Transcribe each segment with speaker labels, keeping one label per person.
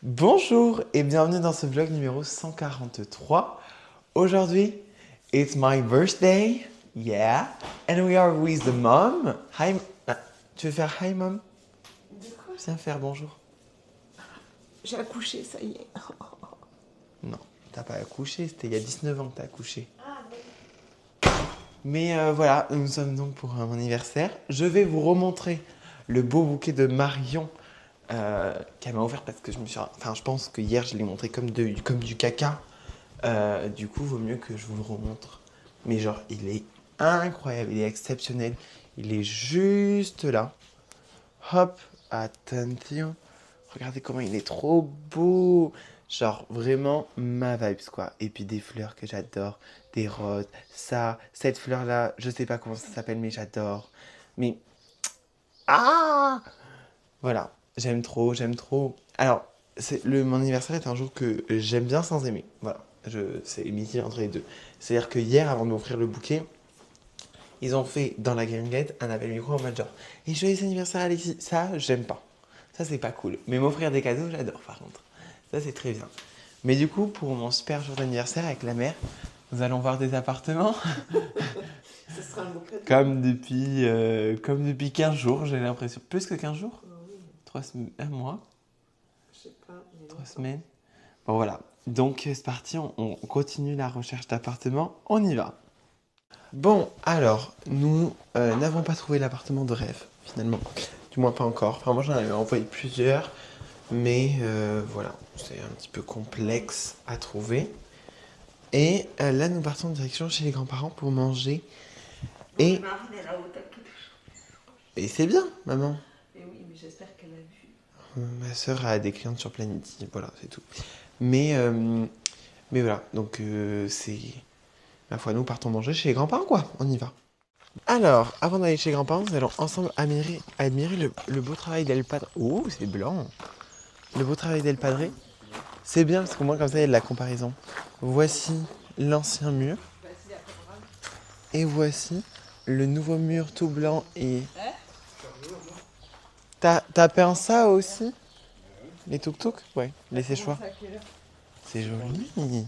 Speaker 1: Bonjour et bienvenue dans ce vlog numéro 143. Aujourd'hui, it's my birthday, yeah, and we are with the mom. Hi, tu veux faire hi mom?
Speaker 2: De quoi?
Speaker 1: Viens faire bonjour.
Speaker 2: J'ai accouché, ça y est.
Speaker 1: Non, t'as pas accouché, c'était il y a 19 ans que t'as accouché.
Speaker 2: Ah oui.
Speaker 1: Mais voilà, nous sommes donc pour mon anniversaire. Je vais vous remontrer le beau bouquet de Marion qu'elle m'a offert parce que je pense que hier je l'ai montré comme du caca. Du coup, vaut mieux que je vous le remontre. Mais genre, il est incroyable, il est exceptionnel. Il est juste là. Hop, attention. Regardez comment il est trop beau. Genre, vraiment ma vibes, quoi. Et puis des fleurs que j'adore. Des roses. Cette fleur-là, je sais pas comment ça s'appelle, mais j'adore. Mais, ah! Voilà, j'aime trop, j'aime trop. Alors, mon anniversaire est un jour que j'aime bien sans aimer. Voilà, c'est mitigé entre les deux. C'est-à-dire que hier, avant de m'offrir le bouquet, ils ont fait dans la guinguette un appel micro en mode genre et joyeux anniversaire Alexis. Ça, j'aime pas. Ça, c'est pas cool. Mais m'offrir des cadeaux, j'adore par contre. Ça, c'est très bien. Mais du coup, pour mon super jour d'anniversaire avec la mère, nous allons voir des appartements.
Speaker 2: Ce sera un beau cadeau.
Speaker 1: Comme depuis 15 jours, j'ai l'impression. Plus que 15 jours?
Speaker 2: Oui,
Speaker 1: Un mois?
Speaker 2: je sais pas, mais
Speaker 1: 3 semaines? Bon voilà, donc c'est parti, on continue la recherche d'appartement, on y va. Bon, alors, nous n'avons pas trouvé l'appartement de rêve, finalement. Du moins pas encore. Enfin, moi j'en avais envoyé plusieurs, mais voilà, c'est un petit peu complexe à trouver. Et là, nous partons en direction chez les grands-parents pour manger.
Speaker 2: mon
Speaker 1: Et,
Speaker 2: mari est là-haut, t'as tout.
Speaker 1: et c'est bien, maman.
Speaker 2: Mais oui, mais j'espère qu'elle a vu.
Speaker 1: Ma soeur a des clientes sur Planity, voilà, c'est tout. Mais, euh, mais voilà, donc c'est... La fois, nous partons manger chez les grands-parents, quoi. On y va. Alors, avant d'aller chez les grands-parents, nous allons ensemble admirer le beau travail d'El Padre. Oh, c'est blanc. Le beau travail d'El Padre. C'est bien parce qu'au moins, comme ça, il y a de la comparaison. Voici l'ancien mur. Et voici le nouveau mur tout blanc et... T'as peint ça aussi? Les tuk-tuk? Ouais, les séchoirs. C'est joli.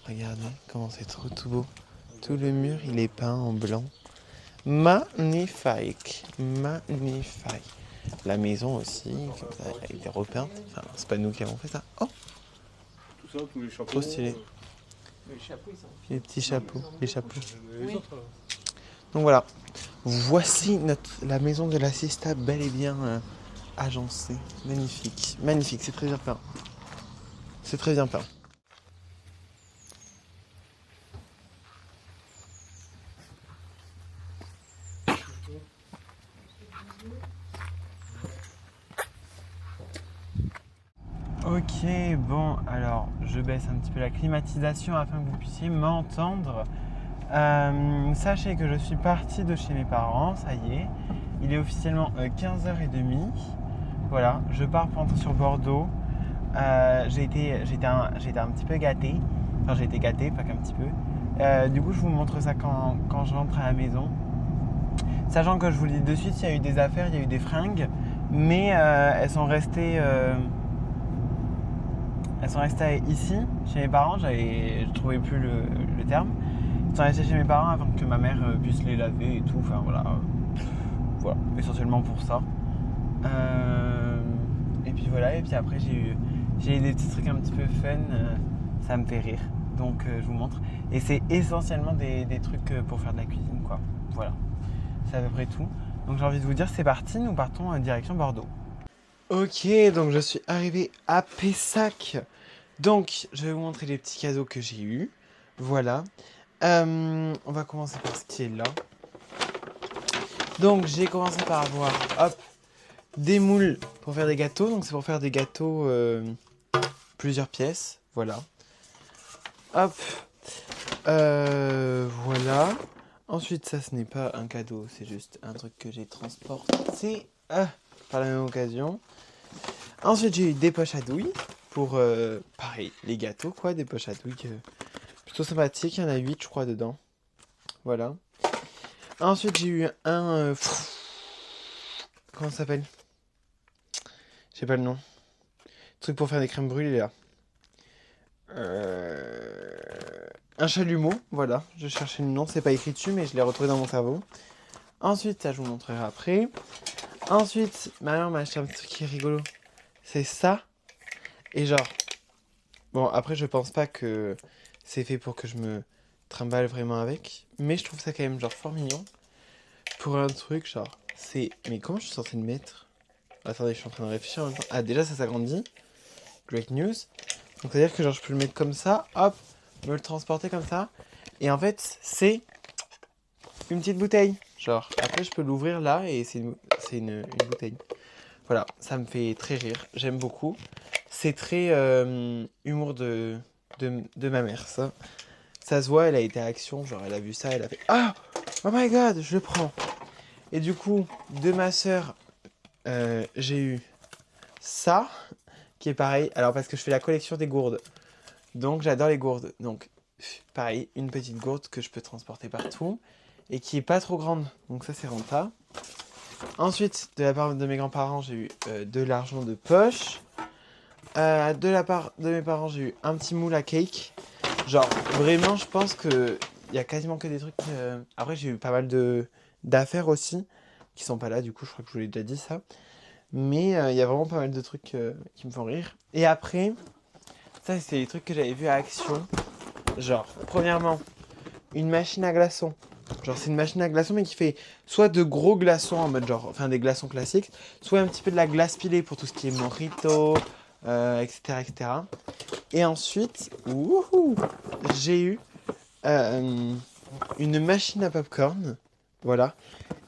Speaker 1: Regardez comment c'est trop tout beau. Tout le mur, il est peint en blanc. Magnifique, magnifique. La maison aussi, comme ça, elle a été repeinte. Enfin, c'est pas nous qui avons fait ça. Oh,
Speaker 3: Tout ça, tous les chapeaux.
Speaker 1: trop stylé.
Speaker 2: Les chapeaux, ils sont.
Speaker 1: Les petits chapeaux, les chapeaux.
Speaker 3: Les
Speaker 2: Oui.
Speaker 3: autres, là.
Speaker 1: Donc voilà, voici la maison de la siesta bel et bien agencée. Magnifique, magnifique, c'est très bien peint. C'est très bien peint. Ok, bon, alors je baisse un petit peu la climatisation afin que vous puissiez m'entendre. Sachez que je suis parti de chez mes parents, ça y est. Il est officiellement 15h30. Voilà, je pars pour rentrer sur Bordeaux. J'ai été un petit peu gâté. Enfin, j'ai été gâté, pas qu'un petit peu. Du coup, je vous montre ça quand je rentre à la maison. Sachant que je vous le dis de suite, il y a eu des affaires, il y a eu des fringues. Mais elles sont restées ici, chez mes parents. Je trouvais plus le terme. Elles sont restées chez mes parents avant que ma mère puisse les laver et tout. Enfin voilà. Voilà, essentiellement pour ça. Et puis voilà, et puis après j'ai eu des petits trucs un petit peu fun, ça me fait rire. Donc je vous montre. Et c'est essentiellement des trucs pour faire de la cuisine, quoi. Voilà, c'est à peu près tout. Donc j'ai envie de vous dire, c'est parti, nous partons en direction Bordeaux. Ok, donc je suis arrivé à Pessac. Donc je vais vous montrer les petits cadeaux que j'ai eus. Voilà. On va commencer par ce qui est là. Donc j'ai commencé par avoir, hop, des moules pour faire des gâteaux. Donc c'est pour faire des gâteaux plusieurs pièces. Voilà. Hop. Voilà. Ensuite, ça, ce n'est pas un cadeau. C'est juste un truc que j'ai transporté par la même occasion. Ensuite, j'ai eu des poches à douille. Pour, pareil, les gâteaux, quoi. Des poches à douille plutôt sympathiques. Il y en a 8, je crois, dedans. Voilà. Ensuite, j'ai eu un... comment ça s'appelle? Je sais pas le nom. truc pour faire des crèmes brûlées là. Un chalumeau, voilà. Je cherchais le nom, c'est pas écrit dessus, mais je l'ai retrouvé dans mon cerveau. Ensuite, ça je vous montrerai après. Ensuite, ma mère m'a acheté un petit truc qui est rigolo. C'est ça. Et genre, bon, après, je pense pas que c'est fait pour que je me trimballe vraiment avec. Mais je trouve ça quand même, genre, fort mignon. Pour un truc, genre, c'est. Mais comment je suis censé le mettre? Attendez, je suis en train de réfléchir en même temps. Ah, déjà, ça s'agrandit. Great news. Donc, c'est-à-dire que, genre, je peux le mettre comme ça, hop, me le transporter comme ça. Et en fait, c'est une petite bouteille. Genre, après, je peux l'ouvrir là et c'est une bouteille. Voilà, ça me fait très rire. J'aime beaucoup. C'est très humour de ma mère, ça. Ça se voit, elle a été à Action, genre elle a vu ça, elle a fait ah, oh my god, je le prends. Et du coup, de ma sœur, j'ai eu ça, qui est pareil. Alors parce que je fais la collection des gourdes, donc j'adore les gourdes. Donc pareil, une petite gourde que je peux transporter partout et qui est pas trop grande. Donc ça c'est rentable. Ensuite, de la part de mes grands-parents, j'ai eu de l'argent de poche. De la part de mes parents, j'ai eu un petit moule à cake. Genre, vraiment, je pense que il y a quasiment que des trucs. Après, j'ai eu pas mal d'affaires aussi, qui sont pas là, du coup, je crois que je vous l'ai déjà dit ça. Mais il y a vraiment pas mal de trucs qui me font rire. Et après, ça, c'est les trucs que j'avais vus à Action. Genre, premièrement, une machine à glaçons. Genre, c'est une machine à glaçons, mais qui fait soit de gros glaçons en mode genre, enfin des glaçons classiques, soit un petit peu de la glace pilée pour tout ce qui est mojito, etc., etc. Et ensuite, wouhou, j'ai eu une machine à popcorn. Voilà.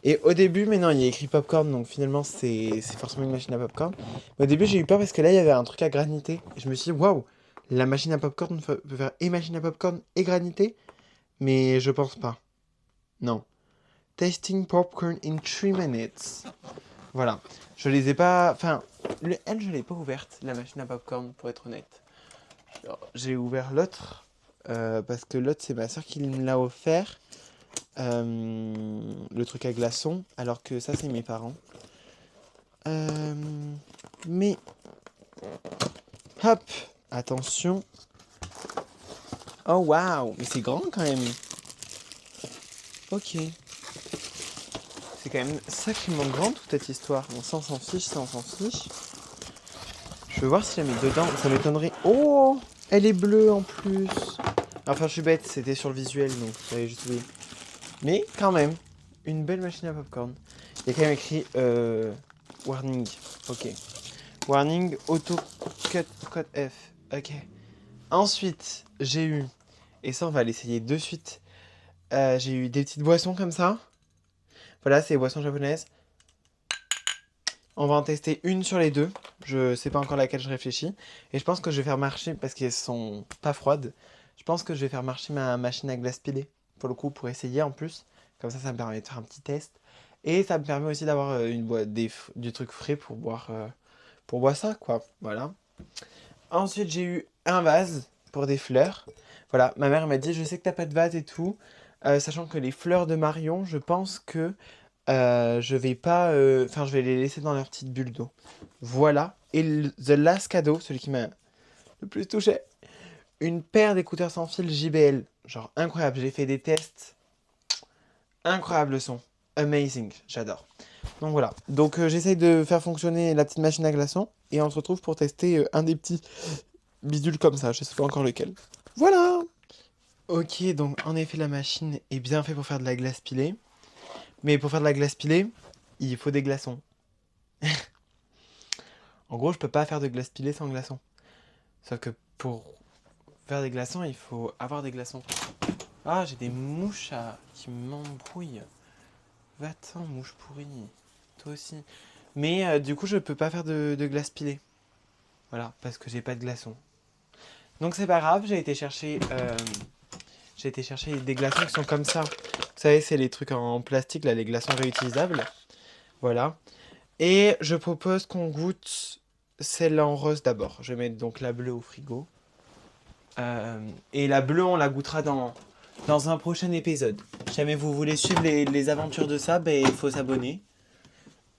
Speaker 1: Et au début, mais non, il y a écrit popcorn, donc finalement, c'est forcément une machine à popcorn. Mais au début, j'ai eu peur parce que là, il y avait un truc à graniter. Et je me suis dit, waouh, la machine à popcorn peut faire et machine à popcorn et graniter. Mais je pense pas. Non. Tasting popcorn in 3 minutes. Voilà. Je les ai pas. Enfin, elle, je l'ai pas ouverte, la machine à popcorn, pour être honnête. Alors, j'ai ouvert l'autre. Parce que l'autre, c'est ma soeur qui me l'a offert. Le truc à glaçons. Alors que ça, c'est mes parents. Mais. Hop! Attention. Oh waouh! Mais c'est grand quand même. Ok. C'est quand même sacrément grand toute cette histoire. Bon, ça on s'en fiche, ça on s'en fiche. Je vais voir si je la mets dedans. Ça m'étonnerait. Oh! Elle est bleue en plus. Enfin, je suis bête, c'était sur le visuel donc j'avais juste oublié. Mais quand même, une belle machine à popcorn. Il y a quand même écrit warning. Ok. Warning auto cut code F. Ok. Ensuite, j'ai eu, et ça on va l'essayer de suite. J'ai eu des petites boissons comme ça. Voilà, c'est les boissons japonaises. On va en tester une sur les deux. Je sais pas encore laquelle je réfléchis. Et je pense que je vais faire marcher, parce qu'elles sont pas froides, je pense que je vais faire marcher ma machine à glace pilée. Pour le coup, pour essayer en plus. Comme ça me permet de faire un petit test. Et ça me permet aussi d'avoir du truc frais pour boire ça, quoi. Voilà. Ensuite, j'ai eu un vase pour des fleurs. Voilà, ma mère m'a dit, je sais que t'as pas de vase et tout. Sachant que les fleurs de Marion, je pense que je vais pas... Enfin, je vais les laisser dans leur petite bulle d'eau. Voilà. Et the last cadeau, celui qui m'a le plus touché. Une paire d'écouteurs sans fil JBL. Genre incroyable, j'ai fait des tests. Incroyable le son. Amazing, j'adore. Donc voilà. Donc j'essaye de faire fonctionner la petite machine à glaçons. Et on se retrouve pour tester un des petits bidules comme ça. Je sais pas encore lequel. Voilà. Ok, donc en effet la machine est bien faite pour faire de la glace pilée. Mais pour faire de la glace pilée, il faut des glaçons. En gros, je peux pas faire de glace pilée sans glaçons. Sauf que pour faire des glaçons, il faut avoir des glaçons. Ah, j'ai des mouches qui m'embrouillent. Va-t'en, mouche pourrie. Toi aussi. Mais du coup, je peux pas faire de glace pilée. Voilà, parce que j'ai pas de glaçons. Donc c'est pas grave, j'ai été chercher des glaçons qui sont comme ça. Vous savez, c'est les trucs en plastique, là, les glaçons réutilisables. Voilà. Et je propose qu'on goûte celle-là en rose d'abord. Je vais mettre donc la bleue au frigo. Et la bleue, on la goûtera dans un prochain épisode. Si jamais vous voulez suivre les aventures de ça, ben, il faut s'abonner.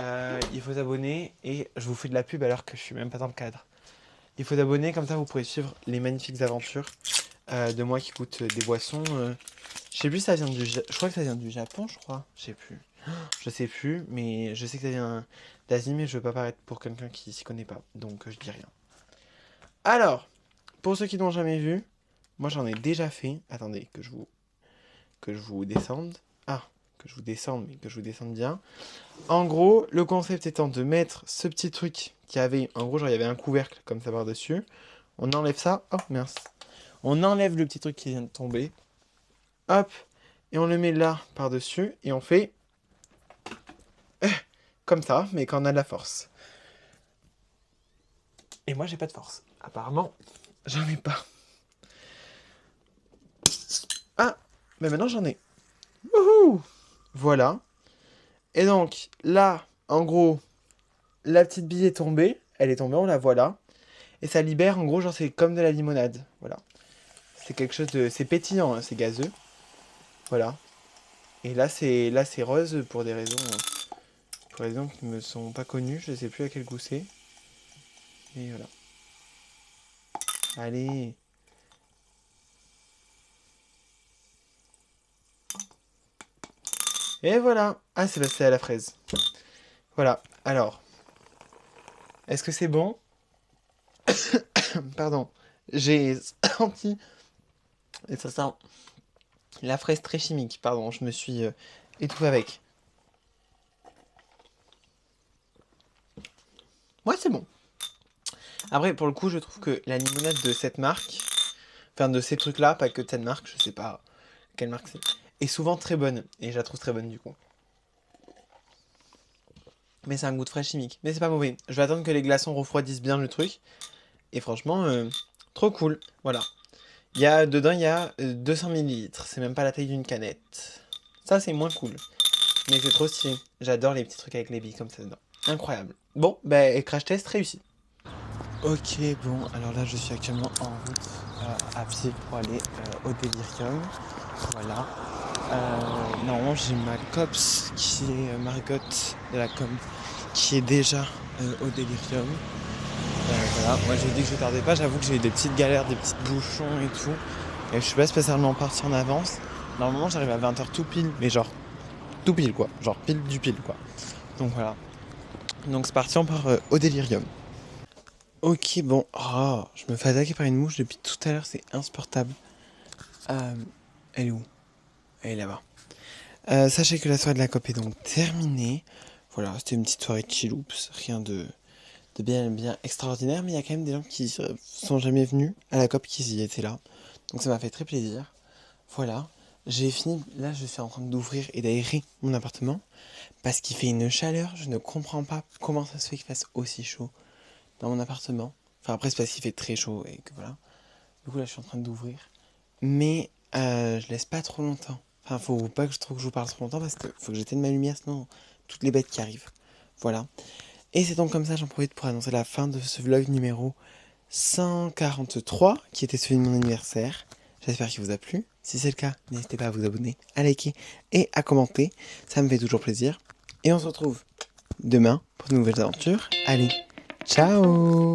Speaker 1: Il faut s'abonner et je vous fais de la pub alors que je suis même pas dans le cadre. Il faut s'abonner, comme ça vous pourrez suivre les magnifiques aventures de moi qui goûte des boissons. Je sais plus si ça vient je crois que ça vient du Japon, je crois. Je sais plus. Je sais plus, mais je sais que ça vient d'Asie, mais je veux pas paraître pour quelqu'un qui s'y connaît pas. Donc je dis rien. Alors, pour ceux qui n'ont jamais vu, moi j'en ai déjà fait. Attendez, que je vous descende. Ah, que je vous descende, mais que je vous descende bien. En gros, le concept étant de mettre ce petit truc qui avait, en gros, genre il y avait un couvercle comme ça par-dessus. On enlève ça. Oh, mince. On enlève le petit truc qui vient de tomber. Hop. Et on le met là par-dessus. Et on fait comme ça, mais quand on a de la force. Et moi, j'ai pas de force. Apparemment, j'en ai pas. Ah, mais maintenant j'en ai. Wouhou! Voilà. Et donc, là, en gros, la petite bille est tombée. Elle est tombée, on la voit là. Et ça libère, en gros, genre, c'est comme de la limonade. Voilà. C'est quelque chose de... C'est pétillant, hein, c'est gazeux. Voilà. Et là, c'est rose pour des raisons... Pour des raisons qui me sont pas connues. Je sais plus à quel goût c'est. Et voilà. Allez. Et voilà. Ah, c'est passé à la fraise. Voilà. Alors. Est-ce que c'est bon? Pardon. J'ai senti... Et ça sent la fraise très chimique. Pardon, je me suis étouffé avec. Ouais, c'est bon. Après, pour le coup, je trouve que la limonade de cette marque, enfin de ces trucs-là, pas que de cette marque, je sais pas quelle marque c'est, est souvent très bonne. Et je la trouve très bonne du coup. Mais c'est un goût de fraise chimique. Mais c'est pas mauvais. Je vais attendre que les glaçons refroidissent bien le truc. Et franchement, trop cool. Voilà. Dedans, il y a 200 millilitres. C'est même pas la taille d'une canette. Ça, c'est moins cool. Mais c'est trop stylé. J'adore les petits trucs avec les billes comme ça dedans. Incroyable. Bon, bah, crash test réussi. Ok, bon, alors là, je suis actuellement en route à pied pour aller au Delirium. Voilà. Normalement, j'ai ma copse qui est Margot de la com qui est déjà au Delirium. Voilà, moi j'ai dit que je tardais pas, j'avoue que j'ai eu des petites galères, des petits bouchons et tout. Et je suis pas spécialement parti en avance. Normalement j'arrive à 20h tout pile, mais genre tout pile quoi, genre pile du pile quoi. Donc voilà. Donc c'est parti, on part au Delirium. Ok bon, oh, je me fais attaquer par une mouche depuis tout à l'heure, c'est insupportable. Elle est où? Elle est là-bas. Sachez que la soirée de la COP est donc terminée. Voilà, c'était une petite soirée de chilloops, rien de bien extraordinaire, mais il y a quand même des gens qui sont jamais venus à la COP qui y étaient là. Donc ça m'a fait très plaisir. Voilà, j'ai fini, là je suis en train d'ouvrir et d'aérer mon appartement, parce qu'il fait une chaleur, je ne comprends pas comment ça se fait qu'il fasse aussi chaud dans mon appartement. Enfin après c'est parce qu'il fait très chaud et que voilà. Du coup là je suis en train d'ouvrir, mais je laisse pas trop longtemps. Enfin faut pas que je trouve que je vous parle trop longtemps, parce que faut que j'éteigne ma lumière, sinon toutes les bêtes qui arrivent. Voilà. Et c'est donc comme ça, j'en profite pour annoncer la fin de ce vlog numéro 143, qui était celui de mon anniversaire. J'espère qu'il vous a plu. Si c'est le cas, n'hésitez pas à vous abonner, à liker et à commenter. Ça me fait toujours plaisir. Et on se retrouve demain pour de nouvelles aventures. Allez, ciao!